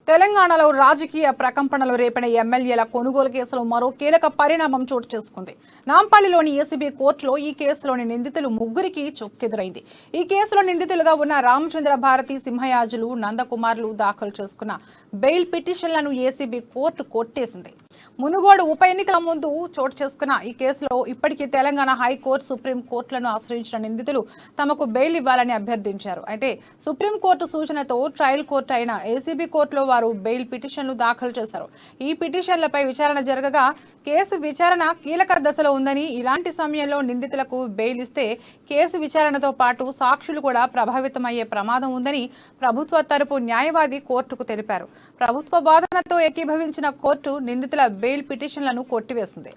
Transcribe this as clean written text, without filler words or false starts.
తెలంగాణలో రాజకీయ ప్రకంపనలు రేపిన ఎమ్మెల్యేల కొనుగోలు కేసులో మరో కీలక పరిణామం చోటు చేసుకుంది. నాంపల్లిలోని ఏసీబీ కోర్టులో ఈ కేసులోని నిందితులు ముగ్గురికి చొక్కెదురైంది. ఈ కేసులో నిందితులుగా ఉన్న రామచంద్ర భారతి, సింహయాజులు, నందకుమార్లు దాఖలు చేసుకున్న బెయిల్ పిటిషన్లను ఏసీబీ కోర్టు కొట్టేసింది. మునుగోడు ఉప ఎన్నికల ముందు చోటు చేసుకున్న ఈ కేసులో ఇప్పటికీ తెలంగాణ హైకోర్టు, సుప్రీం కోర్టులను ఆశ్రయించిన నిందితులు తమకు బెయిల్ ఇవ్వాలని అభ్యర్థించారు. అయితే సుప్రీంకోర్టు సూచనతో ట్రయల్ కోర్టు అయిన ఏసీబీ కోర్టులో వారు బెయిల్ పిటిషన్లు దాఖలు చేశారు. ఈ పిటిషన్లపై విచారణ జరగగా కేసు విచారణ కీలక దశలో ఉందని, ఇలాంటి సమయంలో నిందితులకు బెయిల్ ఇస్తే కేసు విచారణతో పాటు సాక్షులు కూడా ప్రభావితమయ్యే ప్రమాదం ఉందని ప్రభుత్వ తరపు న్యాయవాది కోర్టుకు తెలిపారు. ప్రభుత్వ వాదనతో ఏకీభవించిన కోర్టు నిందితుల బెయిల్ పిటిషన్లను కొట్టివేసింది.